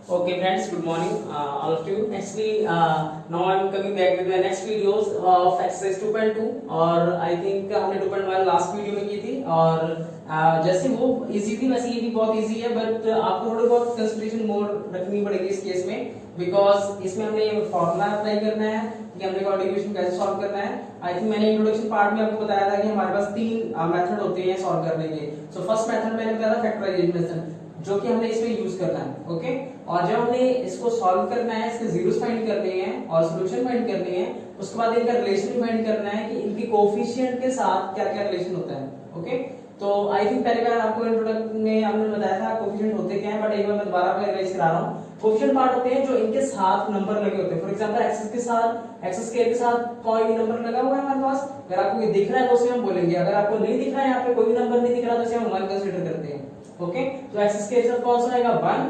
Okay, friends, good morning, all of you. Actually, now I'm coming back with my next videos of exercise 2.2 और I think हमने 2.1 last video में की थी और जैसे वो इजी थी वैसे ये भी बहुत इजी है बट आपको थोड़ी बहुत कंसिडरेशन मोर रखनी पड़ेगी इस केस में बिकॉज इसमें हमने फॉर्मूला अप्लाई करना है कि हमने कॉर्डिनेशन कैसे सॉल्व करना है। आई थिंक मैंने इंट्रोडक्शन पार्ट में आपको बताया था कि हमारे पास तीन मेथड होते हैं सॉल्व करने के। सो फर्स्ट मेथड मैंने बताया था फैक्टराइजेशन मेथड जो कि हमने इसमें यूज करना है। ओके, और जब हमने इसको सॉल्व करना है, इसके जीरोस फाइंड करने हैं और सॉल्यूशन फाइंड करने हैं, उसके बाद इनका रिलेशन फाइंड करना है कि इनके कोएफिशिएंट के साथ क्या क्या रिलेशन होता है। ओके, तो आई थिंक पहले बार आपको इंट्रोडक्शन में हमने बताया था कोएफिशिएंट होते क्या है, बट एक बार मैं दोबारा रिवाइज करा रहा हूं। कोएफिशिएंट पार्ट होते हैं जो इनके साथ नंबर लगे होते हैं। फॉर एग्जांपल एक्स के साथ एक्स स्क्वायर के साथ कोई भी नंबर लगा हुआ है हमारे पास, अगर आपको ये दिख रहा है तो उसे हम बोलेंगे, अगर आपको नहीं दिख रहा है यहाँ पे कोई भी नंबर नहीं दिख रहा तो उसे हम 1 कंसीडर करते हैं। ओके, तो एक्स स्क्वायर के साथ कौन सा आएगा 1,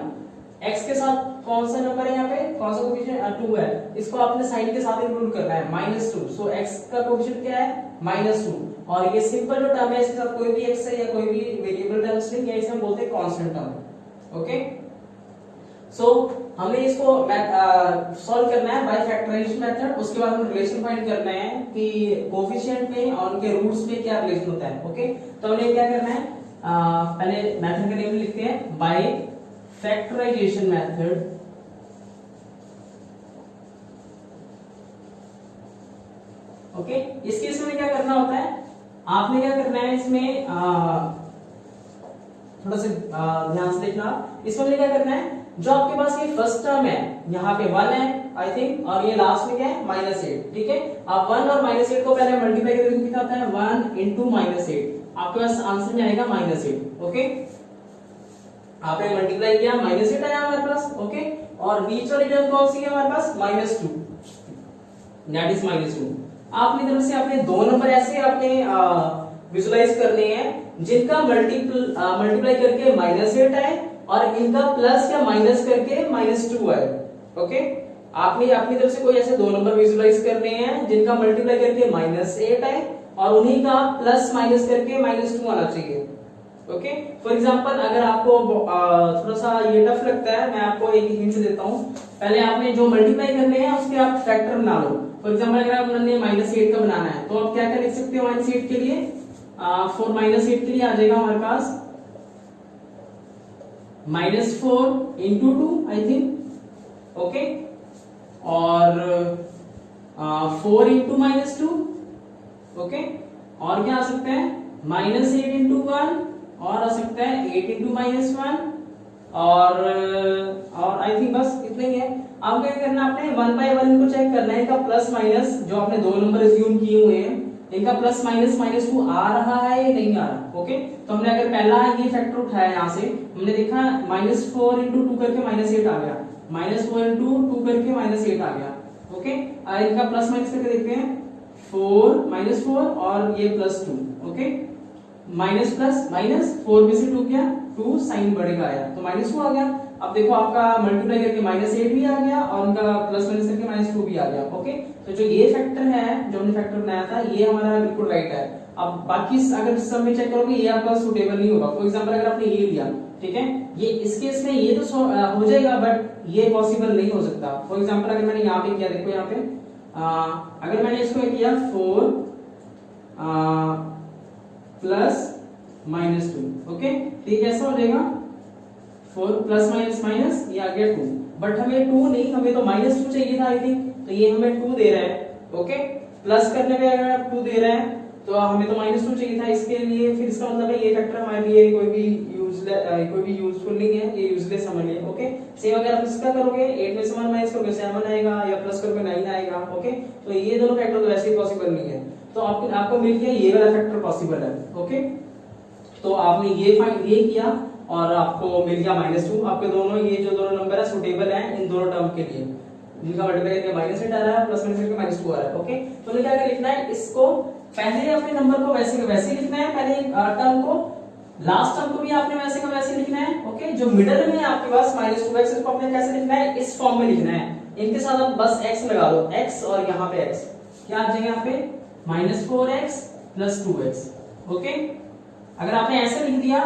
एक्स के साथ कौन सा नंबर है यहाँ पे, कौन सा कोएफिशिएंट 2 है, इसको आपने साइन के साथ इंक्लूड करना है -2। सो एक्स का कोएफिशिएंट क्या है -2 और ये सिंपल जो टर्म है इसके साथ कोई भी एक्स है या कोई भी वेरिएबल टर्म स्ट्रिंग है इसे हम बोलते हैं कांस्टेंट टर्म। ओके, सो हमें इसको सॉल्व करना है बाय फैक्टराइजेशन मेथड। उसके बाद हमें रिलेशन फाइंड करना है कि कोएफिशिएंट में और उनके रूट्स में क्या रिलेशन होता है। ओके, तो हमें क्या करना है, पहले मेथड का नेम लिखते हैं बाय फैक्टराइजेशन मेथड। ओके, इस केस में क्या करना होता है, आपने क्या करना है इसमें थोड़ा सा ध्यान से देखना। इसमें क्या करना है, जो आपके पास ये फर्स्ट टर्म है यहाँ पे 1 है आई थिंक और ये लास्ट में क्या है -8। ठीक है, आप 1 और -8 को पहले मल्टीप्लाई करके कितना होता है 1 into -8, आपके पास आंसर में आएगा -8। ओके, आपने मल्टीप्लाई किया -8 आया हमारे पास। ओके, और बीच वाली टर्म कौन सी है हमारे पास -2, दैट इज -2। आपने तरफ से आपने दो नंबर ऐसे आपने विजुलाइज करने हैं जिनका मल्टीप्लाई करके -8 आए और इनका प्लस या माइनस करके -2 आए। ओके, आपने अपनी तरफ से कोई ऐसे दो नंबर विजुलाइज करने हैं जिनका मल्टीप्लाई करके -8 आए और उन्हीं का प्लस माइनस करके -2 आना चाहिए। ओके, फॉर एग्जांपल अगर आपको थोड़ा सा ये टफ लगता है, मैं आपको एक हिंट देता हूं। पहले आपने जो मल्टीप्लाई करने हैं उसके आप फैक्टर बना लो। फॉर एग्जांपल अगर आपने -8 का बनाना है तो आप क्या क्या लिख सकते हो -8 के लिए, फॉर -8 के लिए आ जाएगा हमारे पास -4 into 2 आई थिंक। ओके, और 4 into -2। ओके, और क्या आ सकता है -8 into 1 और आ सकता है 8 into -1 और आई थिंक बस इतना ही है। अब क्या करना है, आपने 1 by 1 इनको चेक करना है, इनका प्लस माइनस जो आपने दो नंबर अज्यूम किए हुए हैं इनका प्लस माइनस -2 आ रहा है या नहीं आ रहा। ओके, तो हमने अगर पहला ये फैक्टर उठाया यहाँ से, हमने देखा -4 into 2 करके -8 आ गया, -4 into 2 करके -8 आ गया। ओके, इनका प्लस माइनस करके देखते हैं 4 और ये +2। ओके, माइनस प्लस माइनस 4 में से 2 गया 2 साइन बढ़ेगा आया तो -2 आ गया। अब देखो आपका मल्टीप्लाई करके -8 भी आ गया और उनका प्लस माइनस करके -2 भी आ गया। ओके, तो जो ये फैक्टर है जो हमने फैक्टर बनाया था ये हमारा बिल्कुल राइट है। अब बाकी अगर सब में चेक करोगे ये आपका सूटेबल नहीं होगा। फॉर एग्जांपल अगर आपने ये लिया, ठीक है, ये इस केस में ये तो हो जाएगा बट ये पॉसिबल नहीं हो सकता। फॉर एग्जांपल अगर मैंने यहाँ पे किया, देखो यहाँ पे अगर मैंने इसको किया 4 प्लस -2। ओके, तो ये कैसा हो जाएगा 4 प्लस माइनस माइनस ये आ गया 2, बट हमें 2 नहीं, हमें तो -2 चाहिए था आई थिंक, तो ये हमें 2 दे रहा है। ओके, प्लस करने पे अगर 2 दे रहा है तो हमें तो -2 चाहिए था, इसके लिए फिर इसका मतलब है ये फैक्टर हमारे लिए कोई भी यूजफुल नहीं है, ये यूजलेस समझ लिए। ओके, सेम अगर आप इसका करोगे 8 में से 1 माइनस करोगे 7 आएगा या प्लस करोगे 9 आएगा। ओके, तो ये दोनों फैक्टर तो वैसे ही पॉसिबल नहीं है, तो आपको मिल गया ये वाला फैक्टर पॉसिबल है। ओके, तो आपने ये किया और आपको मिल गया -2। आपके दोनों ये जो दोनों नंबर है सुटेबल है इन दोनों टर्म के लिए, जिनका मल्टीप्लाई करके -8 आ रहा है प्लस माइनस करके -2 आ रहा है। ओके, तो हमें क्या लिखना है, इसको पहले अपने नंबर को वैसे वैसे लिखना है, पहले टर्म को, लास्ट टर्म को भी आपने वैसे का वैसे लिखना है। ओके, जो मिडिल में है आपके पास -2x, इसको आपने कैसे लिखना है, इस फॉर्म में लिखना है। इनके साथ आप बस x लगा दो, x और यहाँ पे x क्या आ जाएगा, यहाँ पे -4x + 2x। ओके, अगर आपने ऐसे लिख दिया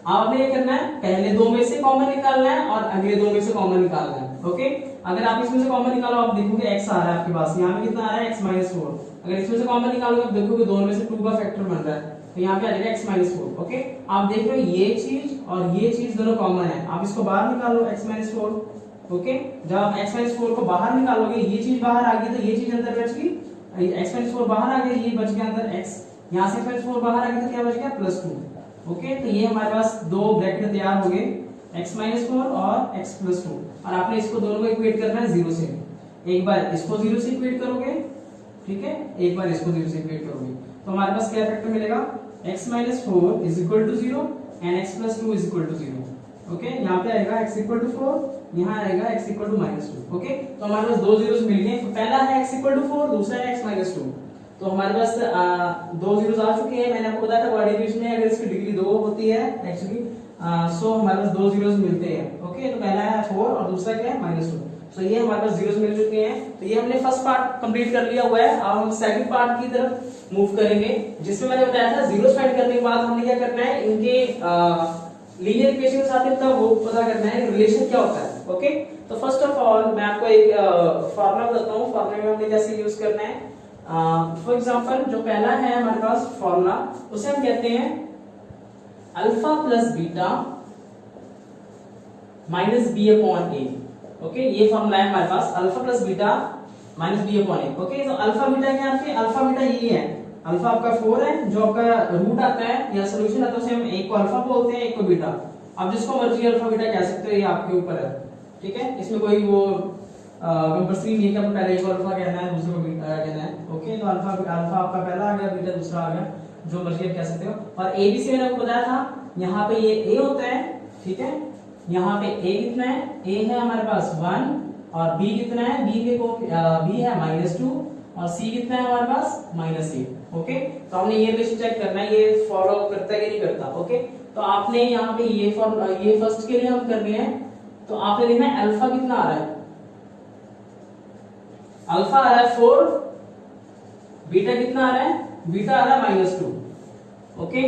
आपने ये करना है, पहले दो में से कॉमन निकालना है और अगले दो में से कॉमन निकालना है। ओके, अगर आप इसमें से कॉमन निकालो, आप देखोगे x आ रहा है आपके पास, यहाँ पे कितना आ रहा है x - 4। अगर इसमें से कॉमन निकालोगे, आप देखोगे दोनों में से 2 का फैक्टर बन रहा है, तो यहाँ पे आ जाएगा x - 4। ओके, आप देख रहे हो ये चीज और ये चीज दोनों कॉमन है, आप इसको बाहर निकालो x - 4। ओके, जब आप x - 4 को बाहर निकालोगे, ये चीज बाहर आ गई तो ये चीज अंदर बच गई, x - 4 बाहर आ गया, ये बच गया अंदर x, यहाँ से x - 4 बाहर आ गया तो क्या बच गया +2। ओके, तो ये हमारे पास दो ब्रैकेट तैयार हो गए, x - 4 और x + 2, और आपने इसको दोनों को इक्वेट करना है 0 से। एक बार इसको 0 से इक्वेट करोगे, ठीक है, एक बार इसको 0 से इक्वेट करोगे, तो हमारे पास क्या फैक्टर मिलेगा, x - 4 = 0 and x + 2 = 0। ओके, यहाँ पे आएगा x = 4, यहाँ आएगा x = -2। ओके, तो हमारे पास दो जीरोस मिल गए, पहला है x = 4, दूसरा है x - 2। तो हमारे पास दो जीरोस आ चुके हैं। मैंने आपको बताया था वर्ड इक्वेशन में अगर इसकी डिग्री 2 होती है एक्चुअली, सो हमारे पास दो जीरोस मिलते हैं। ओके, तो पहला है 4 और दूसरा क्या है -2। सो ये हमारे पास जीरोस मिल चुके हैं। तो ये हमने फर्स्ट पार्ट कंप्लीट कर लिया हुआ है। अब हम सेकंड पार्ट की तरफ मूव करेंगे, जिसमें मैंने बताया था जीरोस फाइंड करने के बाद हमने क्या करना है, इनके लीनियर इक्वेशन के साथ इनका वो पता करना है रिलेशन क्या होता है। ओके, तो फर्स्ट ऑफ ऑल मैं आपको एक फार्मूला बताता हूँ, फार्मूले में हमने कैसे यूज करना है। फॉर एग्जांपल जो पहला है हमारे पास फार्मूला, उसे हम कहते हैं alpha plus beta minus B upon A. Okay, ये फार्मूला है हमारे पास, alpha plus beta minus B upon A. Okay, तो अल्फा बीटा क्या आपके, अल्फा बीटा ये है, अल्फा आपका 4 है, जो आपका रूट आता है या सॉल्यूशन आता है उसे हम एक को अल्फा बोलते हैं, एक को बीटा। अब जिसको मर्जी अल्फा बीटा कह सकते हो, ये आपके ऊपर है। ठीक है, इसमें कोई वो कंपल्सरी नहीं है कि आपको पहले एक अल्फा कहना है, दूसरे को बीटा कहना है। ओके, तो अल्फा आपका पहला आ गया, बीटा दूसरा आ गया, जो मर्जी आप कह सकते हो। और ए बी से मैंने आपको बताया था, यहाँ पे ये ए होता है, ठीक है, यहाँ पे ए कितना है, ए है हमारे पास 1, और बी कितना है, बी है -2, और सी कितना है हमारे पास -8। ओके, तो हमने ये रिलेशन चेक करना है, ये फॉलो करता है कि नहीं करता। ओके, तो आपने यहाँ पे ये फर्स्ट के लिए हम कर रहे हैं, तो आपने देखना है अल्फा कितना आ रहा है, अल्फा आ रहा है 4, बीटा कितना आ रहा है, बीटा आ रहा है -2। ओके,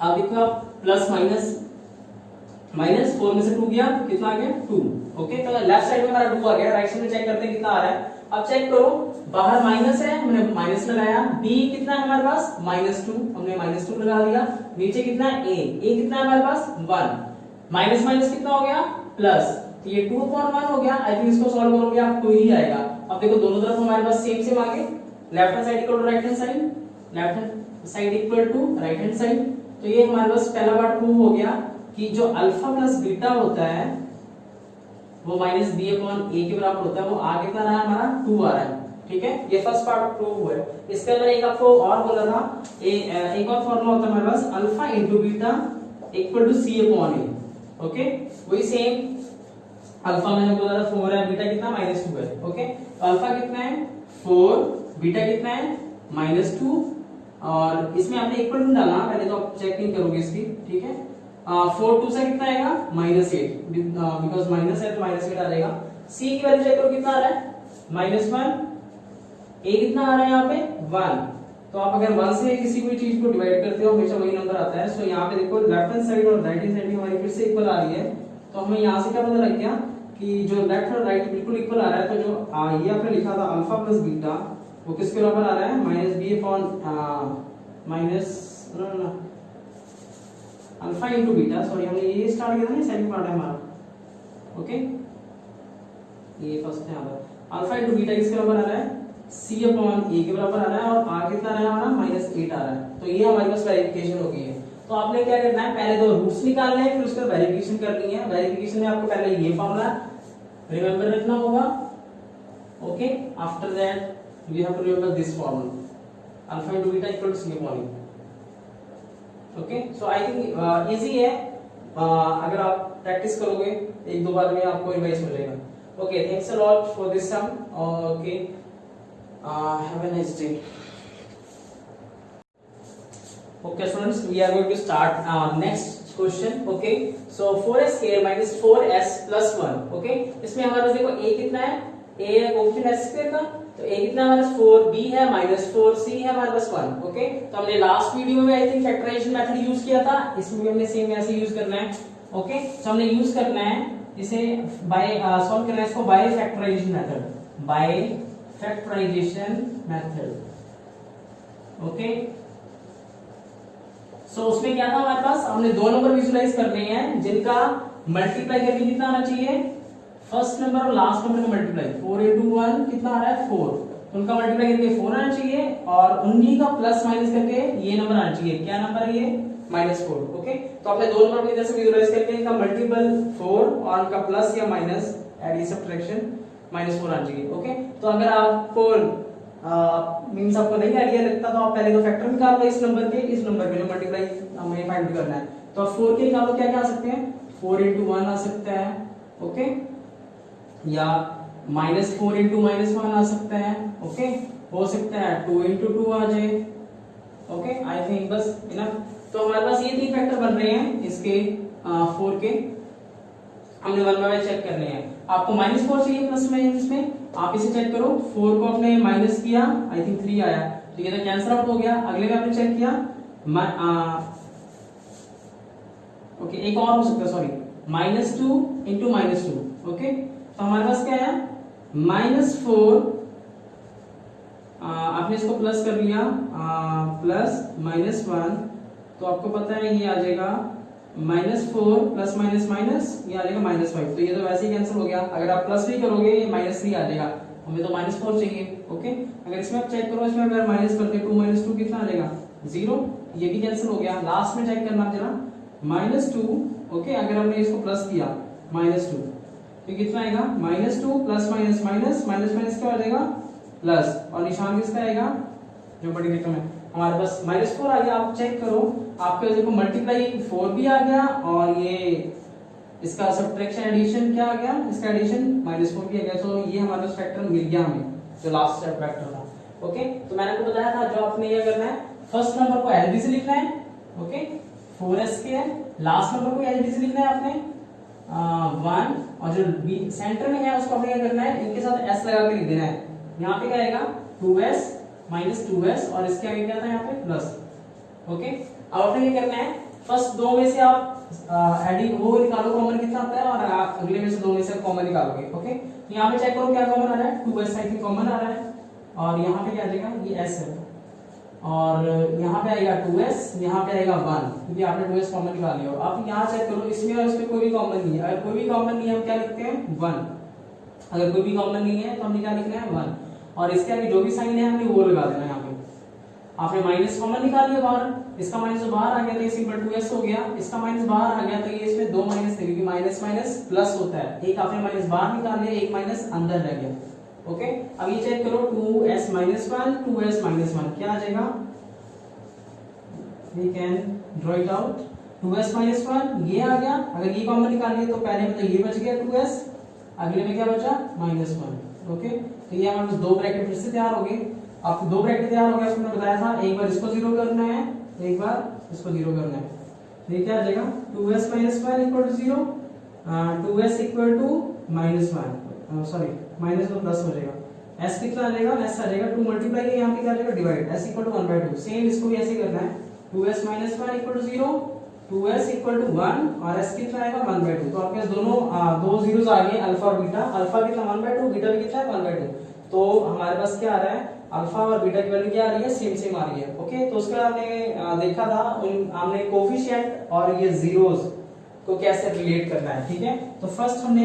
अब इतना प्लस माइनस 4 में से 2 गया, कितना आ गया 2। ओके, तो लेफ्ट साइड में हमारा 2 आ गया, राइट साइड में चेक करते हैं कितना आ रहा है। अब चेक करो, बाहर माइनस है, हमने माइनस लगाया, b कितना है हमारे पास -2, हमने -2 लगा दिया, नीचे कितना है a कितना है हमारे पास 1, माइनस माइनस कितना हो गया प्लस, तो ये 2/1 हो गया। आई थिंक इसको सॉल्व करोगे आप 2 ही आएगा। अब देखो दोनों तरफ हमारे पास सेम आ गए, left hand side equal to right hand side, left hand side equal to right hand side. तो ये हमारे पास पहला पार्ट प्रूव हो गया कि जो अल्फा प्लस बीटा होता है वो -b अपॉन a के बराबर होता है, वो आगे कितना रहा है हमारा 2 आ रहा है। ठीक है, ये फर्स्ट पार्ट प्रूव हुआ है। इसके अंदर एक आपको और बोला था, एक और फॉर्मूला होता है हमारे पास, alpha into beta equal to c upon a। Okay, वही सेम अल्फा मैंने बोला था 4 है, बीटा कितना -2 है। ओके, तो अल्फा कितना है 4, बीटा कितना है -2, और इसमें आपने इक्वल टू डालना, पहले तो आप चेक नहीं करोगे इसकी। ठीक है, 4 2 से कितना आएगा -8, बिकॉज माइनस है तो -8 आ जाएगा। c की वैल्यू चेक करो कितना आ रहा है -1, a कितना आ रहा है यहाँ पे 1। तो आप अगर 1 से किसी भी चीज को डिवाइड करते हो हमेशा वही नंबर आता है। सो यहाँ पे देखो लेफ्ट हैंड साइड और राइट हैंड साइड हमारी फिर से इक्वल आ रही है, तो हमें यहाँ से क्या पता लग गया कि जो लेफ्ट और राइट बिल्कुल इक्वल आ रहा है। तो जो ये आपने लिखा था अल्फा प्लस बीटा, वो किसके बराबर आ रहा है -b upon alpha into beta. Sorry, हमने ये स्टार्ट किया था ना, सेकंड पार्ट है हमारा। ओके, ये फर्स्ट है हमारा, अल्फा इंटू बीटा किसके बराबर आ रहा है c अपॉन a के बराबर आ रहा है, और आगे कितना आ रहा है हमारा -8 आ रहा है। तो ये हमारे पास वेरिफिकेशन हो गई है। तो आपने क्या करना है, पहले दो रूट्स निकालने हैं, फिर उसका वेरिफिकेशन करनी है। वेरिफिकेशन में आपको पहले ये फॉर्मूला रिमेंबर रखना होगा। Okay, after that we have to remember this formula, alpha into beta equal to c upon a। Okay, so I think easy है, अगर आप प्रैक्टिस करोगे एक दो बार में आपको रिवाइज मिलेगा। Okay, thanks a lot for this sum. Okay, have a nice day. Okay students, we are going to start next question. Okay, so 4s square minus 4s plus 1. Okay, इसमें हमारे पास देखो a कितना है, a है coefficient s square का, तो a कितना हमारे पास 4b है -4, c है हमारे पास 1। ओके, तो हमने लास्ट वीडियो में I think factorisation method use किया था, इसमें भी हमने सेम ऐसे यूज करना है। ओके, तो हमने यूज करना है इसे बाय सॉल्व करना है इसको by factorisation method, by factorisation method. Okay, so उसमें क्या था हमारे पास, हमने दो नंबर विजुलाइज करने हैं जिनका मल्टीप्लाई करके कितना आना चाहिए, फर्स्ट नंबर और लास्ट नंबर का मल्टीप्लाई 4 into 1 कितना आ रहा है 4, तो उनका मल्टीप्लाई करके 4 आना चाहिए और उन्हीं का प्लस माइनस करके ये नंबर आना चाहिए। क्या नंबर है ये, -4। ओके, तो आपने दो नंबर को इधर से विजुलाइज करके इनका मल्टीपल 4 और उनका प्लस या माइनस एड सब्ट्रैक्शन -4 आना चाहिए। ओके, तो अगर आपको मींस आपको नहीं आइडिया लगता तो आप पहले तो फैक्टर निकाल लो इस नंबर के जो मल्टीप्लाई हमें फाइंड करना है। तो आप 4 के निकालो, क्या क्या आ सकते हैं, 4 into 1 आ सकता है। ओके, या -4 into -1 आ सकता है। ओके, हो सकता है 2 into 2 आ जाए। ओके, आई थिंक बस इनफ। तो हमारे पास ये तीन फैक्टर बन रहे हैं इसके 4 के, हमने 1 बाय 1 चेक करने हैं। आपको -4 चाहिए प्लस में, इसमें आप इसे चेक करो, 4 को आपने माइनस किया, आई थिंक 3 आया, तो ये तो कैंसिल आउट हो गया। अगले में आपने चेक किया ओके, एक और हो सकता है, सॉरी, -2 into -2। ओके, तो हमारे पास क्या है, -4 आपने इसको प्लस कर लिया प्लस -1, तो आपको पता है ये आ जाएगा -4 प्लस माइनस माइनस, ये आ जाएगा -5, तो ये तो वैसे ही कैंसिल हो गया। अगर आप प्लस भी करोगे ये -3 आ जाएगा, हमें तो -4 चाहिए। ओके, अगर इसमें आप चेक करो, इसमें अगर माइनस करते 2 - 2 कितना आ जाएगा 0, ये भी कैंसिल हो गया। लास्ट में चेक करना जरा, -2। ओके, अगर हमने इसको प्लस किया -2 तो कितना आएगा, -2 plus minus minus minus minus क्या आ जाएगा प्लस, और निशान किसका आएगा, जो बड़ी रकम है हमारे पास -4 आ गया। आप चेक करो, आपके देखो मल्टीप्लाई 4 भी आ गया और ये इसका सब्ट्रैक्शन एडिशन क्या आ गया, इसका एडिशन -4 भी आ गया। तो ये हमारे पास फैक्टर मिल गया हमें, जो लास्ट फैक्टर था। ओके, तो मैंने आपको बताया था जो आपने ये करना है, फर्स्ट नंबर को एलडी से लिखना है। ओके, 4s के है, लास्ट नंबर को एलडी से लिखना है आपने 1, और जो सेंटर में है उसको आपने क्या करना है, इनके साथ s लगा के लिख देना है। यहाँ पे क्या आएगा 2s -2s और इसके आगे क्या था यहाँ पे प्लस। ओके, अब आपने क्या करना है, फर्स्ट दो में से आप एडिंग वो निकालो कॉमन कितना आता है, और आप अगले में से दो में से कॉमन निकालोगे। ओके, यहाँ पे चेक करो क्या कॉमन आ रहा है, 2s आई थिंक कॉमन आ रहा है, और यहाँ पे क्या आ जाएगा, ये s है, और यहाँ पे आएगा 2s, यहाँ पे आएगा 1, क्योंकि आपने 2s कॉमन निकाल लिया। आप यहाँ चेक करो, इसमें और इसमें कोई भी कॉमन नहीं है। अगर कोई भी कॉमन नहीं है हम क्या लिखते हैं 1, अगर कोई भी कॉमन नहीं है तो हमने क्या लिखना है 1, और इसके आगे जो भी साइन है हमने वो लगा देना है। यहाँ पे आपने माइनस कॉमन निकाल लिया बाहर, इसका माइनस तो बाहर आ गया तो ये सिंपल 2s हो गया, इसका माइनस बाहर आ गया तो ये इसमें दो माइनस थे, क्योंकि माइनस माइनस प्लस होता है, एक आपने माइनस बाहर निकाल लिया, एक माइनस अंदर रह गया। ओके, अब ये चेक करो 2s - 1 2s - 1 क्या आ जाएगा, we can draw it out, 2s - 1 ये आ गया। अगर ये कॉमन निकाल लिया तो पहले में तो ये बच गया 2s, अगले में क्या बचा -1। ओके, तो ये हमारे पास दो ब्रैकेट फिर से तैयार हो गए। आपको दो ब्रैकेट तैयार हो गया, आपको मैंने बताया था, एक बार इसको 0 करना है, एक बार इसको 0 करना है। तो ये क्या आ जाएगा 2s - 1 = 0, 2s = -1, सॉरी माइनस को प्लस हो जाएगा, s कितना आ जाएगा, s आ जाएगा 2 मल्टीप्लाई यहाँ पे क्या आ जाएगा डिवाइड, s = 1/2। सेम इसको भी ऐसे करना है, 2s - 1 = 0, 2s = 1 और s कितना आएगा 1/2। तो आपके पास दोनों दो जीरोस आ गए, अल्फा और बीटा। अल्फा कितना 1/2, बीटा भी कितना है 1/2। तो हमारे पास क्या आ रहा है, अल्फा और बीटा की वैल्यू क्या आ रही है, सेम आ रही है। ओके, तो उसके बाद हमने देखा था हमने कोफिशिएंट और ये जीरोस को कैसे रिलेट करना है। ठीक है, तो फर्स्ट हमने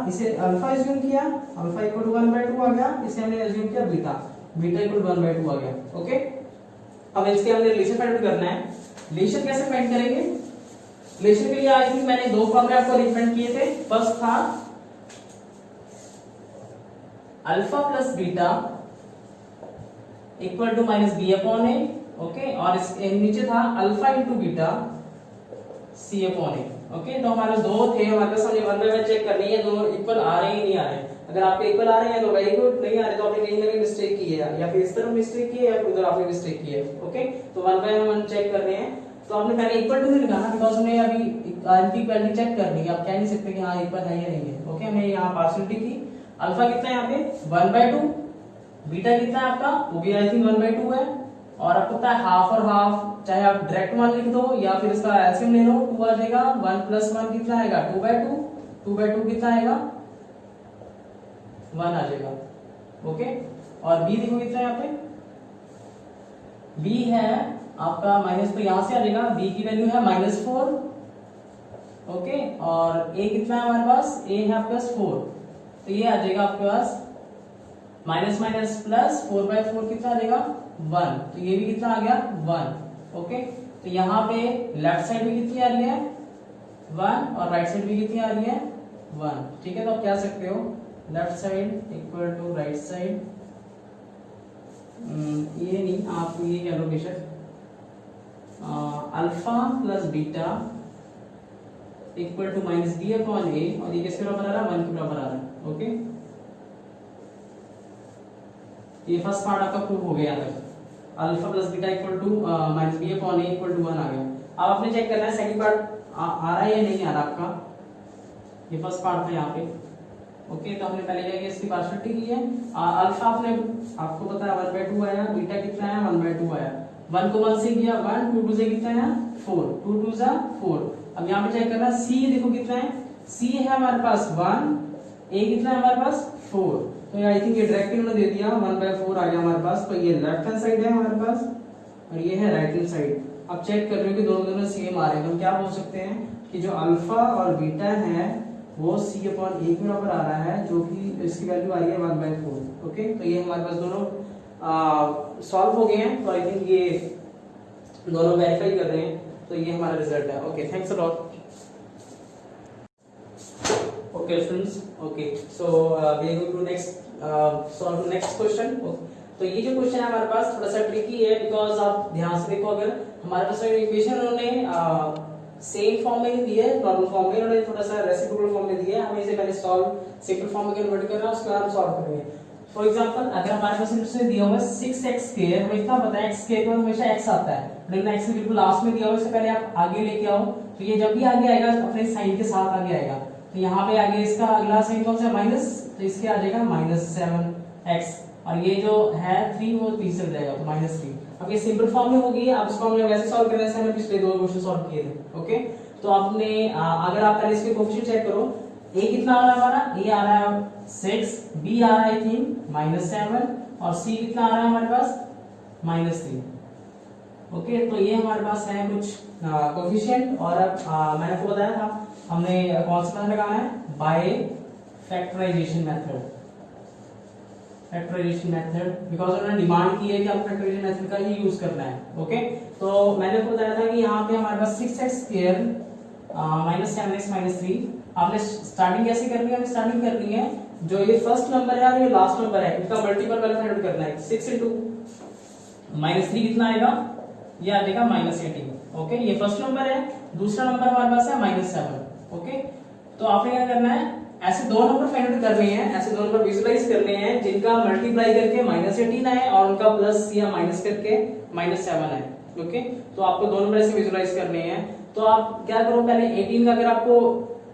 इसे अल्फा अज्यूम किया, अल्फा = 1/2 आ गया, इसे हमने अज्यूम किया बीटा = 1/2 आ गया। ओके, अब इसके हमने रिलेशन फाइंड करना है। रिलेशन कैसे फाइंड करेंगे, रिलेशन के लिए आई थिंक मैंने दो फॉर्मूले आपको रिकमेंड किए थे। फर्स्ट था alpha plus beta equal to -b/a। Okay, और इसके नीचे था alpha into beta c/a। Okay, तो हमारे दो थे, हमारे पास हमने 1 बाय 1 चेक करनी है दोनों इक्वल आ रहे हैं नहीं आ रहे हैं। अगर आपके इक्वल आ रहे हैं तो वेरी गुड, नहीं आ रहे तो आपने कहीं ना कहीं मिस्टेक की है, या फिर इस तरफ मिस्टेक की है या फिर उधर आपने मिस्टेक की है। ओके, तो 1 बाय 1 चेक कर रहे हैं, तो आपने पहले इक्वल टू नहीं लिखाना, बिकॉज़ हमने अभी इनकी वैल्यू चेक करनी है। आप कह नहीं सकते कि हां इक्वल है या नहीं है। ओके, हमने यहां पार्शियलिटी की, अल्फा कितना है यहाँ पे 1/2, बीटा कितना है आपका, वो भी आई थिंक 1/2 है, और आपको पता है हाफ और हाफ, चाहे आप डायरेक्ट मान लिख दो या फिर इसका एलसीएम ले लो, 2 आ जाएगा, 1 + 1 कितना आएगा 2/2, 2/2 कितना आएगा 1 आ जाएगा। ओके, और बी देखो कितना है यहाँ पे, बी है आपका माइनस, तो यहां से आ जाएगा, बी की वैल्यू है -4। ओके, और ए कितना है हमारे पास, ए है +4, तो ये आ जाएगा आपके पास माइनस माइनस प्लस 4/4 कितना आ जाएगा 1, तो ये भी कितना आ गया 1। ओके, तो यहाँ पे लेफ्ट साइड भी कितनी आ रही है 1 और राइट साइड भी कितनी आ रही है 1। ठीक है, तो आप क्या सकते हो, left side equal to right side, ये नहीं आप ये कह लो बेशक, alpha plus beta equal to -b/a, और ये किसके बराबर आ रहा है 1 के बराबर आ रहा है। ओके, ये फर्स्ट पार्ट आपका प्रूव हो गया यहाँ तक, alpha plus beta equal to -b/a equal to 1 आ गया। अब आपने चेक करना है सेकंड पार्ट आ रहा है या नहीं आ रहा आपका, ये फर्स्ट पार्ट था यहाँ पे। ओके, तो हमने पहले क्या किया, इसकी पार्शियलिटी की है, अल्फा आपने आपको पता है 1/2 आया, बीटा कितना है 1/2 आया, 1 को 1 से किया 1, 2 2 से कितना है 4, 2 2 जा 4। अब यहाँ पे चेक करना, सी देखो कितना है, सी है हमारे पास 1, ए कितना है हमारे पास 4, तो आई थिंक ये डायरेक्टली उन्होंने दे दिया 1/4 आ गया हमारे पास। तो ये लेफ्ट हैंड साइड है हमारे पास और ये है राइट हैंड साइड। अब चेक कर रहे हो कि दोनों सेम आ रहे हैं, तो हम क्या बोल सकते हैं कि जो अल्फा और बीटा है वो c/a के बराबर आ रहा है, जो कि इसकी वैल्यू आ रही है 1/4। ओके, तो ये हमारे पास दोनों सॉल्व हो गए हैं, तो आई थिंक ये दोनों वेरीफाई कर रहे हैं, तो ये हमारा रिजल्ट है। Okay, thanks a lot. Okay students, okay, so we are going to next solve the next question। तो ये जो क्वेश्चन है हमारे पास थोड़ा सा ट्रिकी है, बिकॉज आप ध्यान से देखो, अगर हमारे पास इक्वेशन उन्होंने सेम फॉर्म में नहीं दी है, नॉर्मल फॉर्म में, उन्होंने थोड़ा सा रेसिप्रोकल फॉर्म में दिया है, हमें इसे पहले सॉल्व सिंपल फॉर्म में कन्वर्ट करना है, उसके बाद हम सॉल्व करेंगे। फॉर एग्जांपल अगर हमारे पास इसमें दिया हुआ है 6x², हमें इतना पता है x² के बाद हमेशा x आता है, लेकिन x बिल्कुल लास्ट में दिया हुआ है, इससे पहले आप आगे लेके आओ, तो ये जब भी आगे आएगा अपने साइन के साथ आगे आएगा, तो यहाँ पे आगे इसका अगला साइन कौन सा माइनस, तो इसके आ जाएगा -7x, और ये जो है 3 वो 3 से जाएगा, तो -3। अब ये सिंपल फॉर्म में होगी, अब इसको हमने वैसे सॉल्व करने से हमने पिछले दो क्वेश्चन सॉल्व किए थे। ओके, तो आपने अगर आप पहले इसके कोएफिशिएंट चेक करो, a कितना आ रहा है हमारा, a आ रहा है 6, b आ रहा है आई थिंक -7, और c कितना आ रहा है हमारे पास -3। ओके, तो ये हमारे पास है कुछ कोएफिशिएंट, और अब मैंने आपको बताया था हमने कौन सा मेथड लगाना है, by factorisation method, factorisation method, because उन्होंने डिमांड की है कि आप फैक्टराइजेशन मेथड का ही यूज करना है। ओके, तो मैंने आपको बताया था कि यहाँ पे हमारे पास 6x² -7x -3, आपने स्टार्टिंग कैसे करनी है, स्टार्टिंग करनी है जो ये फर्स्ट नंबर है और ये लास्ट नंबर है, इनका मल्टीपल पहले फाइंड आउट करना है। 6 × -3 कितना आएगा, ये आ जाएगा -18। ओके, ये फर्स्ट नंबर है, दूसरा नंबर हमारे पास है -7। ओके, तो आपने क्या करना है, ऐसे दो नंबर फाइंड आउट करने हैं, ऐसे दो नंबर विजुलाइज करने हैं जिनका मल्टीप्लाई करके -18 आए और उनका प्लस या माइनस करके -7 आए। ओके, तो आपको दो नंबर ऐसे विजुलाइज करने हैं, तो आप क्या करो, पहले 18 का अगर आपको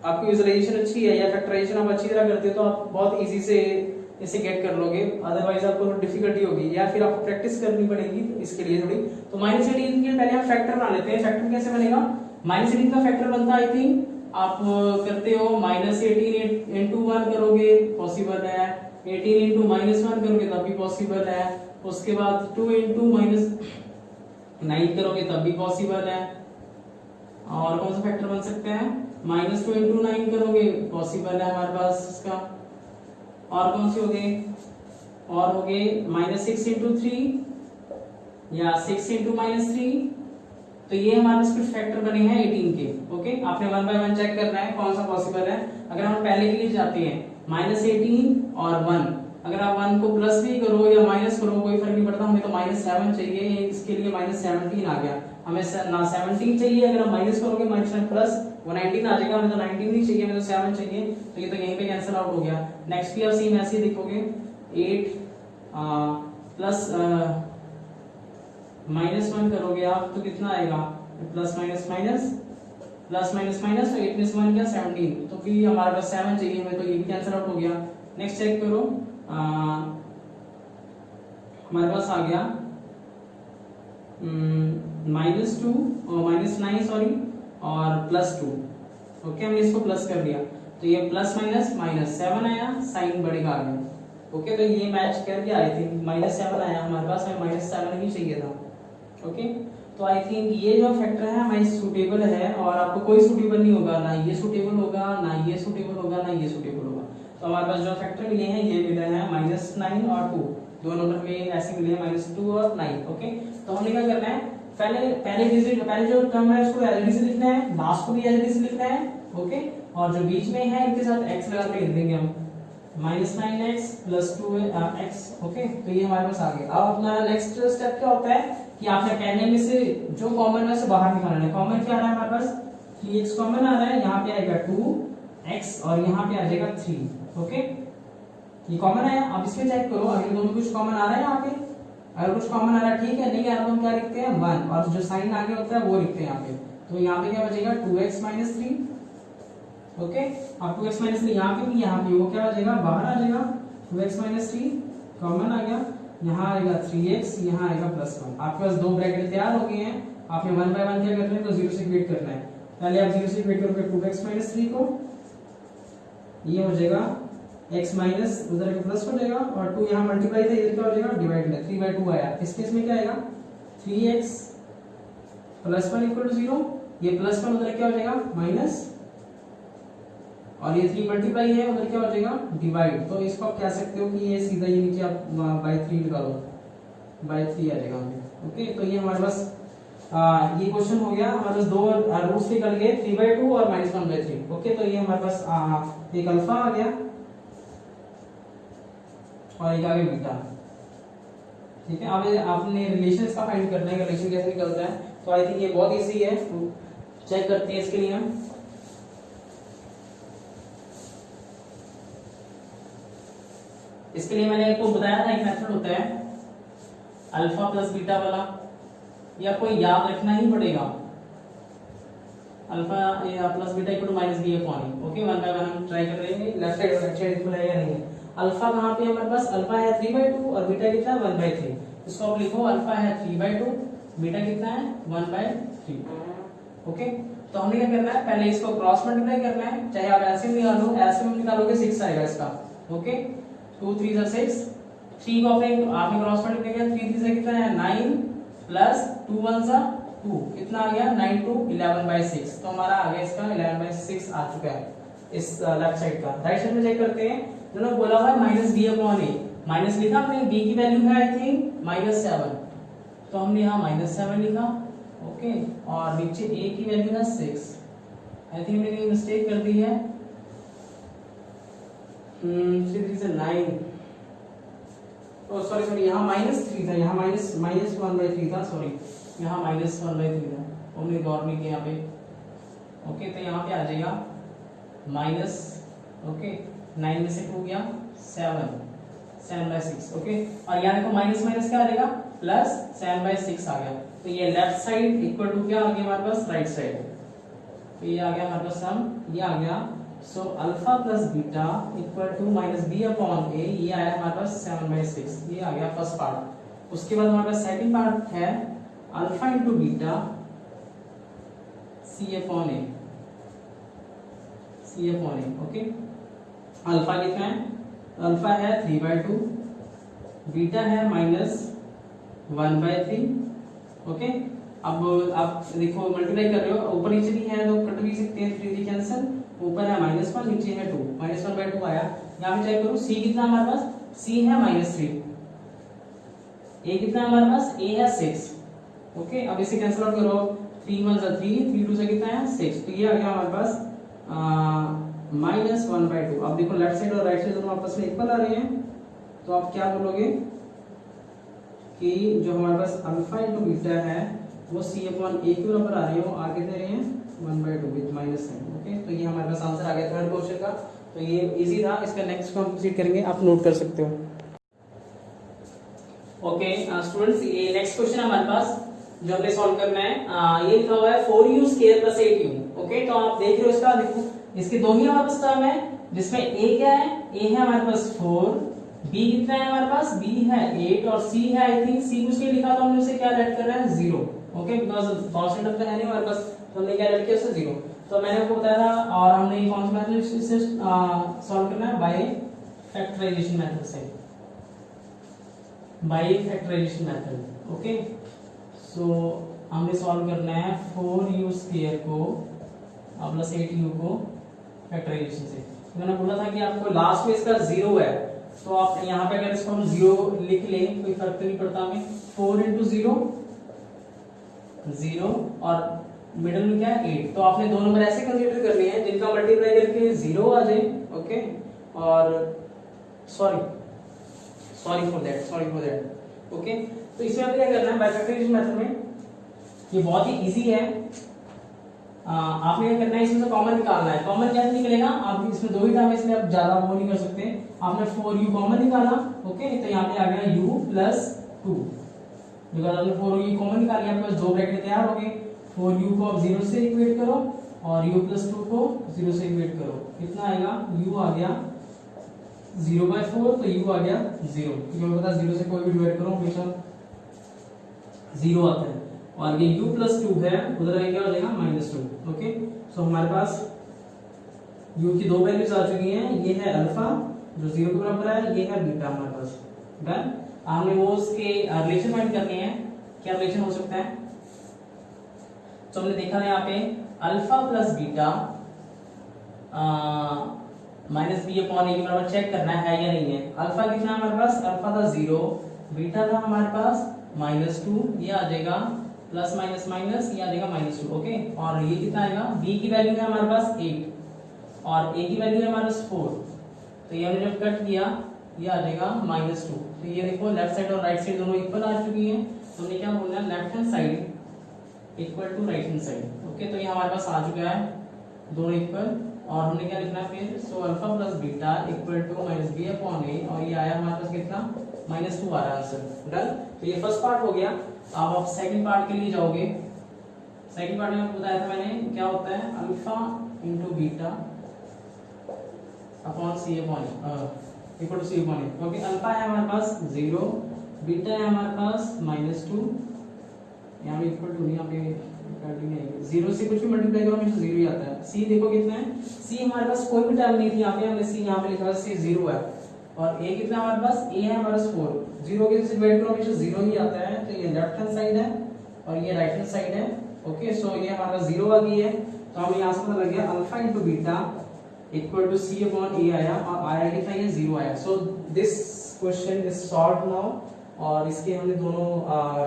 आपकी विजुलाइजेशन अच्छी है या फैक्टराइजेशन आप अच्छी तरह करते हो तो आप बहुत इजी से इसे गेट कर लोगे, अदरवाइज आपको थोड़ी डिफिकल्टी होगी या फिर आपको प्रैक्टिस करनी पड़ेगी इसके लिए थोड़ी। तो -18 के पहले हम फैक्टर बना लेते हैं। फैक्टर कैसे बनेगा, -18 का फैक्टर बनता है आई थिंक आप करते हो -18 × 1 करोगे पॉसिबल है, 18 × -1 करोगे तब भी पॉसिबल है, उसके बाद 2 × -9 करोगे तब भी पॉसिबल है, और कौन सा फैक्टर बन सकते हैं, -2 × 9 करोगे पॉसिबल है हमारे पास इसका, और कौन से हो गए, और हो गए -6 × 3 या 6 × -3, तो ये हमारे पास कुछ फैक्टर बने हैं 18 के। ओके, आपने 1 बाय 1 चेक करना है कौन सा पॉसिबल है। अगर हम पहले के लिए जाते हैं -18 और 1, अगर आप 1 को प्लस भी करो या माइनस करो कोई फर्क नहीं पड़ता, हमें तो -7 चाहिए, इसके लिए -17 आ गया, हमें ना 17 चाहिए, अगर आप माइनस करोगे -7 प्लस वो 19 आ जाएगा, हमें तो 19 नहीं चाहिए, हमें तो 7 चाहिए, तो ये तो यहीं पे कैंसिल आउट हो गया। नेक्स्ट भी आप सेम ऐसे ही देखोगे, 8 प्लस -1 करोगे आप तो कितना आएगा, plus minus minus plus minus minus, तो 8 में से 1 क्या 17, तो भी हमारे पास 7 चाहिए हमें, तो ये भी कैंसिल आउट हो गया। नेक्स्ट चेक करो हमारे पास आ गया -2 और -9 सॉरी और +2। ओके, हमने इसको प्लस कर दिया तो ये प्लस माइनस -7 आया, साइन बढ़ेगा आगे। ओके, तो ये मैच कर गया। आई थिंक -7 आया हमारे पास, हमें -7 ही चाहिए था। ओके, तो आई थिंक ये जो फैक्टर है हमारी सूटेबल है, और आपको कोई सूटेबल नहीं होगा, ना ये सूटेबल होगा, ना ये सूटेबल होगा, ना ये सूटेबल होगा। तो हमारे पास जो फैक्टर मिले हैं ये मिले हैं -9 और 2, दो नंबर में ऐसे मिले हैं -2 और 9। ओके, तो हमने क्या करना है, पहले जो टर्म है उसको एज इट इज लिखना है, लास्ट को भी एज इट इज लिखना है। ओके, और जो बीच में है इनके साथ x लगा के लिख देंगे हम, -9x + 2x। ओके, तो ये हमारे पास आ गया। अब अपना नेक्स्ट स्टेप क्या होता है कि आपने कहने में से जो कॉमन है उसे बाहर निकालना है। कॉमन क्या आ रहा है हमारे पास, 3x कॉमन आ रहा है, यहाँ पे आएगा 2x और यहाँ पे आ जाएगा 3। ओके, ये कॉमन आया। अब इसमें चेक करो अगर दोनों कुछ कॉमन आ रहा है यहाँ पे, अगर कुछ कॉमन आ रहा है ठीक है, नहीं आ रहा तो हम क्या लिखते हैं 1, और जो साइन आगे होता है वो लिखते हैं यहाँ पे। तो यहाँ पे क्या बचेगा 2x - 3। ओके, अब 2x - 3 यहाँ पे भी, यहाँ पे वो क्या हो जाएगा, बाहर आ जाएगा। 2x - 3 कॉमन आ गया, यहाँ आएगा 3x, यहाँ आएगा +1। आपके पास दो ब्रैकेट तैयार हो गए हैं। आपने 1 बाय 1 क्या करना है, तो 0 से इक्वेट करना है। पहले आप 0 से इक्वेट करोगे 2x - 3 को, ये हो जाएगा x माइनस उधर के प्लस हो जाएगा, और 2 यहाँ मल्टीप्लाई था, इधर क्या हो जाएगा डिवाइड में, 3/2 आया। इस केस में क्या आएगा 3x + 1 = 0, ये +1 उधर क्या हो जाएगा माइनस, और ये 3 मल्टीप्लाई है, उधर क्या हो जाएगा डिवाइड। तो इसको आप कह सकते हो कि ये सीधा ये नीचे आप बाय 3 लगा दो, बाय 3 आ जाएगा। ओके, तो ये हमारे पास ये क्वेश्चन हो गया। हमारे पास दो रूट्स निकल गए, 3/2 और -1/3। ओके, तो ये हमारे पास एक अल्फा आ गया और एक आगे बीटा। ठीक है, अब आपने रिलेशंस का फाइंड करना है, रिलेशन कैसे निकलता है। तो आई थिंक ये बहुत इजी है, चेक करते हैं इसके लिए हम। इसके लिए मैंने आपको बताया था एक मेथड होता है अल्फा + बीटा वाला, ये आपको याद रखना ही पड़ेगा। Alpha + beta = -b/a। Okay, 1 bye 1 हम ट्राई कर रहे हैं, लेफ्ट साइड और राइट साइड इसमें रहेगा नहीं। अल्फा कहां पे है हमारे पास, अल्फा है 3/2 और बीटा कितना है 1/3। इसको आप लिखो अल्फा है 3/2, बीटा कितना है 1/3। ओके, तो हमने क्या करना है, पहले इसको क्रॉस मल्टीप्लाई करना है, चाहे आप ऐसे निकालो, ऐसे में निकालोगे 6 आएगा इसका। ओके, 2 3 = 6, 3 को आपने क्रॉस मल्टीप्लाई किया, 3 3 से कितना है 9 प्लस 2 1 सा 2, कितना आ गया 9 2 11/6। तो हमारा आ गया इसका 11/6 आ चुका है इस लेफ्ट साइड का। राइट साइड में चेक करते हैं, दोनों बोला हुआ है -b/a, माइनस लिखा हमने, b की वैल्यू है आई थिंक -7, तो हमने यहाँ -7 लिखा। ओके, और नीचे a की वैल्यू है 6। आई थिंक मैंने मिस्टेक कर दी है, 3 3 से 9, सॉरी यहाँ -3 था, यहाँ -1/3 था, सॉरी यहाँ -1/3 था, हमने गौर नहीं किया यहाँ पे। ओके, तो यहाँ पे आ जाएगा माइनस, ओके 9 में से 2 गया 7/6। ओके, और यहाँ देखो माइनस माइनस क्या आ जाएगा प्लस 7/6 आ गया। तो ये लेफ्ट साइड इक्वल टू क्या आ गया हमारे पास राइट साइड, तो ये आ गया हमारे पास सम, ये आ गया। सो अल्फा + बीटा = -b/a, ये आया हमारे पास 7/6, ये आ गया फर्स्ट पार्ट। उसके बाद हमारे पास सेकंड पार्ट है alpha * beta c/a। Okay, alpha कितना है, अल्फा है 3/2, बीटा है -1/3। ओके, अब आप देखो मल्टीप्लाई कर रहे हो, ऊपर नीचे भी है तो कट भी सकते हैं, 3 कैंसिल, ऊपर है -1 नीचे है 2, -1/2 आया। यहाँ पे चेक करो c कितना हमारे पास, c है -3, a कितना हमारे पास, a है 6। ओके, अब इसे कैंसिल आउट करो, 3 1 = 3, 3 2 से कितना है 6, तो ये आ गया हमारे पास -1/2। अब देखो लेफ्ट साइड और राइट साइड दोनों आपस में इक्वल आ रहे हैं, तो आप क्या बोलोगे कि जो हमारे पास अल्फा * बीटा है वो c/a के बराबर आ रही है, वो आगे दे रहे हैं 1/2 विद -साइन। ओके, तो ये हमारे पास आंसर आ गया थर्ड क्वेश्चन का। तो ये इजी था, इसका नेक्स्ट को हम प्रोसीड करेंगे, आप नोट कर सकते हो। ओके स्टूडेंट्स, ये नेक्स्ट क्वेश्चन है हमारे पास जो हमने सॉल्व करना है। ये लिखा हुआ है 4u² + 8u। ओके, तो आप देख रहे हो इसका, देखो इसके दो ही हमारे पास टर्म है, जिसमें a क्या है, a है हमारे पास 4 बी कितना है हमारे पास, बी है 8 और सी है आई थिंक सी कुछ नहीं लिखा तो हमने उसे क्या ऐड करना है 0, ओके बिकॉज़ कांस्टेंट टर्म तो है नहीं हमारे पास, तो हमने क्या ऐड किया उसे 0। तो मैंने आपको बताया था और हमने ये कौन सा मेथड से सॉल्व करना है, बाय फैक्टराइजेशन मेथड से, by factorisation method. Okay so हमने सॉल्व करना है 4u² को प्लस 8u को फैक्टराइजेशन से। मैंने बोला था कि आपको लास्ट में इसका 0 है तो आप यहाँ पे अगर इसको हम 0 लिख लें कोई फर्क तो नहीं पड़ता हमें, 4 into 0 0 और मिडिल में क्या है 8, तो आपने दो नंबर ऐसे कंसीडर करने हैं जिनका मल्टीप्लाई करके 0 आ जाए, ओके। और सॉरी फॉर दैट, ओके। तो इसमें आपको क्या करना है, बाय फैक्टराइजेशन मेथड में ये बहुत ही इजी है। आपने क्या करना है, इसमें से कॉमन निकालना है। कॉमन कैसे निकलेगा, आप इसमें दो ही टर्म है इसलिए आप ज्यादा वो नहीं कर सकते। आपने 4u कॉमन निकाला, ओके, तो यहाँ पे आ गया u प्लस 2, बिकॉज आपने 4u कॉमन निकाली, आपके पास दो ब्रैकेट तैयार हो गए। 4u को आप 0 से इक्वेट करो और u प्लस 2 को 0 से इक्वेट करो, कितना आएगा, u आ गया 0/4, तो u आ गया 0, क्योंकि हमें पता है 0 से कोई भी डिवाइड करो हमेशा 0 आता है। और ये u प्लस 2 है, उधर क्या हो जाएगा -2, ओके। सो हमारे पास u की दो वैल्यूज आ चुकी हैं, ये है अल्फा जो 0 के बराबर है, ये है बीटा हमारे पास, डन। हमने वो उसके रिलेशन फाइंड करने हैं, क्या रिलेशन हो सकता है। तो हमने देखा है यहाँ पे alpha plus beta minus B upon A के बराबर चेक करना है या नहीं है। अल्फा कितना है हमारे पास, अल्फा था 0, बीटा था हमारे पास -2, ये आ जाएगा प्लस माइनस माइनस, ये आ जाएगा -2, ओके। और ये कितना आएगा, b की वैल्यू है हमारे पास 8 और a की वैल्यू है हमारे पास 4, तो ये हमने जब कट किया ये आ जाएगा -2। तो ये देखो लेफ्ट साइड और राइट साइड दोनों इक्वल आ चुकी हैं, तो हमने क्या बोलना है, left hand side equal to right hand side, okay. तो ये हमारे पास आ चुका है दोनों इक्वल, और हमने क्या लिखना है फिर, so alpha plus beta equal to -b upon a, और ये आया हमारे पास कितना, -2 आ रहा है आंसर, डन। तो ये फर्स्ट पार्ट हो गया। अब आप सेकंड पार्ट के लिए जाओगे। सेकंड पार्ट में आपको बताया था मैंने क्या होता है, alpha into beta upon C upon equal to C upon, क्योंकि अल्फा है हमारे पास 0, बीटा है हमारे पास -2, यहाँ पे इक्वल टू, यहाँ पे 0 से कुछ भी मल्टीप्लाई करो हमेशा 0 ही आता है। सी देखो कितना है, सी हमारे पास कोई भी टर्म नहीं थी यहाँ पे, हमने सी यहाँ पे लिखा है, सी 0 है। और ए कितना हमारे पास, ए है हमारे पास 4, 0 के से डिवाइड करो हमेशा 0 ही आता है, तो ये लेफ्ट हैंड साइड है और ये राइट हैंड साइड है, ओके। सो ये हमारा 0 आ गई है, तो हमें यहाँ से पता लग गया alpha into beta equal to C upon A आया, और आया कितना, ये 0 आया। So this question is solved now, और इसके हमने दोनों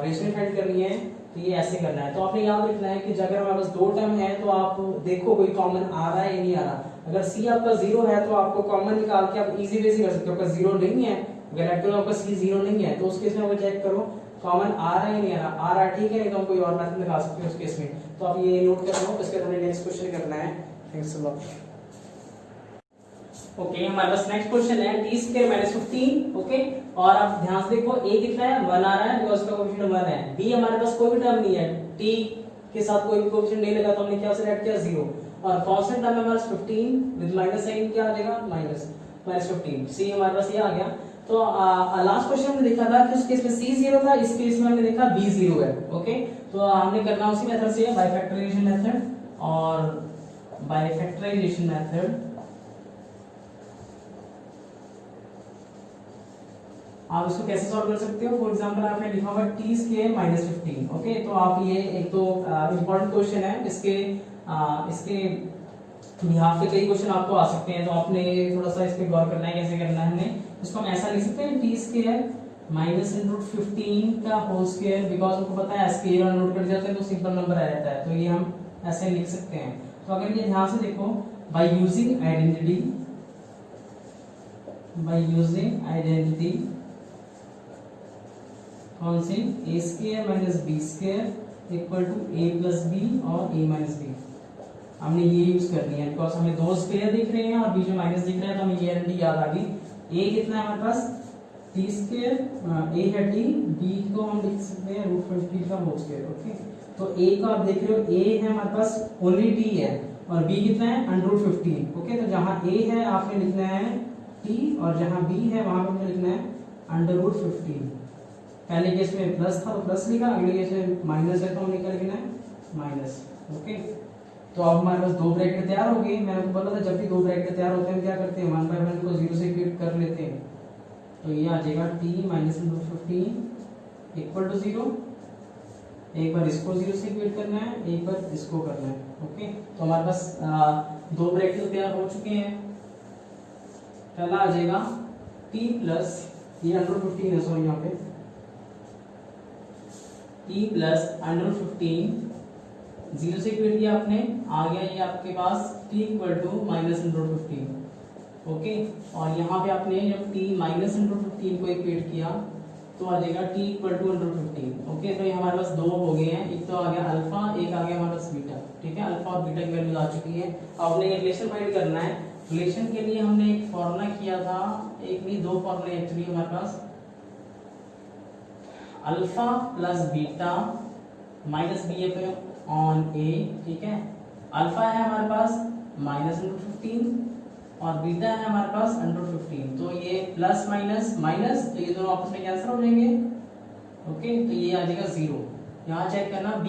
रेशनल फाइंड करनी है, तो ये ऐसे करना है। तो आपने याद रखना है कि अगर हमारे पास दो टर्म है तो आप देखो कोई कॉमन आ रहा है या नहीं आ रहा। अगर सी आपका 0 है तो आपको कॉमन निकाल के आप इजी वे से कर सकते हो। आपका 0 नहीं है, अगर एक्चुअली आपका सी 0 नहीं है तो उस केस में आप चेक करो कॉमन आ रहा है या नहीं आ रहा। आ रहा है ठीक है, नहीं तो हम कोई और मेथड निकाल सकते हैं उस केस में। तो आप ये नोट कर लो, इसके बाद हमें नेक्स्ट क्वेश्चन करना है। Thanks a lot. ओके, हमारे पास नेक्स्ट क्वेश्चन है t स्क्वायर माइनस 15, ओके। और आप ध्यान से देखो a कितना है, 1 आ रहा है बिकॉज़ उसका कोएफिशिएंट 1 है। b हमारे पास कोई भी टर्म नहीं है, t के साथ कोई भी कोएफिशिएंट नहीं लगा, तो हमने क्या उसे ऐड किया 0। और कांस्टेंट टर्म हमारे पास 15 विद माइनस साइन क्या आ जाएगा, माइनस 15। c हमारे पास ये आ गया। तो लास्ट क्वेश्चन हमने देखा था कि उस केस में c 0 था, इस केस में हमने देखा b 0 है, ओके। तो हमने करना उसी मेथड से, बाय फैक्टराइजेशन मेथड। और बाय फैक्टराइजेशन मेथड आप इसको कैसे सॉल्व कर सकते हो। फॉर एग्जांपल आपने लिखा हुआ t स्क्वायर माइनस 15, ओके। तो आप ये एक तो इंपॉर्टेंट क्वेश्चन है, इसके यहाँ पे कई क्वेश्चन आपको आ सकते हैं, तो आपने थोड़ा सा इस पे गौर करना है कैसे करना है। हमने इसको हम ऐसा लिख सकते हैं t स्क्वायर माइनस √15 का होल स्क्वायर, बिकॉज हमको पता है स्क्वायर और रूट कट जाते हैं तो सिंपल नंबर आ जाता है, तो ये हम ऐसे लिख सकते हैं। तो अगर ये ध्यान से देखो, बाय यूजिंग आइडेंटिटी कौन सी, a square minus b square equal to a plus B और a माइनस बी, हमने ये यूज करनी है बिकॉज हमें दो स्क्वायर दिख रहे हैं और बीच में माइनस दिख रहा है, तो हमें ये आइडेंटिटी याद आ गई। a कितना है हमारे पास, t स्क्वायर, a है t, b को हम लिख सकते हैं √15 का होल स्क्वायर, ओके। तो a को आप देख रहे हो, a है हमारे पास ओनली t है, और b कितना है √15, ओके। तो जहां a है आपने लिखना है t और जहाँ b है वहां पर मुझे लिखना है √15। पहले केस में प्लस था तो प्लस लिखा, अगले केस में माइनस है तो हमें क्या लिखना है माइनस। ओके, तो अब हमारे पास दो ब्रैकेट तैयार हो गई। मैंने आपको बोला था जब भी दो ब्रैकेट तैयार होते हैं क्या करते हैं 1/1 को 0 से इक्वेट कर लेते हैं। तो ये आ जाएगा t माइनस √15 इक्वल टू 0। एक बार इसको 0 से इक्वेट करना है, एक बार इसको करना है। ओके, तो हमारे पास दो ब्रैकेट तैयार हो चुके हैं। पहला आ जाएगा t प्लस ये √15 है, सॉरी यहाँ पे t प्लस √15 0 से इक्वेट किया आपने, आ गया ये आपके पास t equal to minus √15। Okay, और यहाँ पे आपने जब t माइनस √15 को इक्वेट किया तो आ जाएगा t इक्वल टू √15। ओके, तो ये हमारे पास दो हो गए हैं, एक तो आ गया अल्फा, एक आ गया हमारे पास बीटा। ठीक है, अल्फा और बीटा की वैल्यू आ चुकी है। अब हमने ये रिलेशन फाइंड करना है। रिलेशन के लिए हमने एक फॉर्मूला किया था, एक नहीं दो फॉर्मूले एक्चुअली हमारे पास, alpha plus beta minus B on A. ठीक है, अल्फा है हमारे पास माइनस √15 और बीटा है हमारे पास √15। तो ये प्लस माइनस माइनस, तो ये दोनों आपस में कैंसिल हो जाएंगे। ओके, तो ये आ जाएगा 0। यहाँ चेक करना b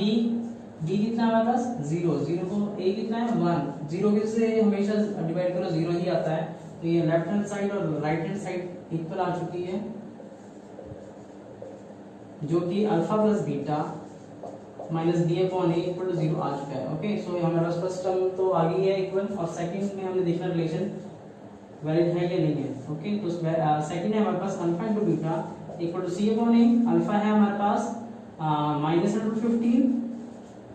कितना है हमारे पास 0, 0 को a कितना है 1, 0 के से हमेशा डिवाइड करो 0 ही आता है। तो ये लेफ्ट हैंड साइड और राइट हैंड साइड इक्वल आ चुकी है, जो कि alpha plus beta minus B upon A equal to 0 आ चुका है। ओके, सो हमारे पास फर्स्ट टर्म तो आ गई है इक्वल, और सेकंड में हमने देखना रिलेशन वैलिड है या नहीं है। ओके, तो सेकंड है हमारे पास alpha into beta equal to C upon A. Alpha है हमारे पास माइनस √15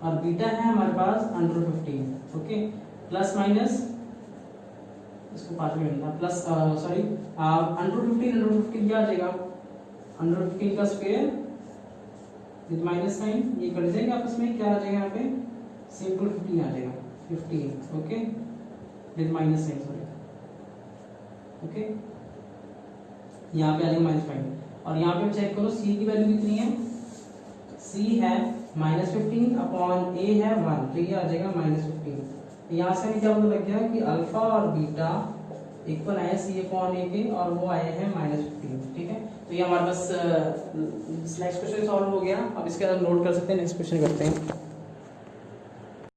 और बीटा है हमारे पास √15। ओके, प्लस माइनस इसको पांच में लिखना, प्लस सॉरी √15 क्या आ जाएगा √15 का स्क्वायर विद माइनस साइन, ये कट जाएंगे आपस में, क्या आ जाएगा यहाँ पे सिंपल 15 आ जाएगा 15। Okay, with minus sign sorry. Okay, यहाँ पे आ जाएगा -5 और यहाँ पे चेक करो c की वैल्यू कितनी है, c है -15 अपॉन a है 1, तो ये आ जाएगा -15। यहाँ से हमें क्या पता लग गया कि अल्फा और बीटा इक्वल आए c अपॉन a के, और वो आए हैं -15। ठीक है, तो ये हमारे पास नेक्स्ट क्वेश्चन सॉल्व हो गया। अब इसके बाद नोट कर सकते हैं, नेक्स्ट क्वेश्चन करते हैं।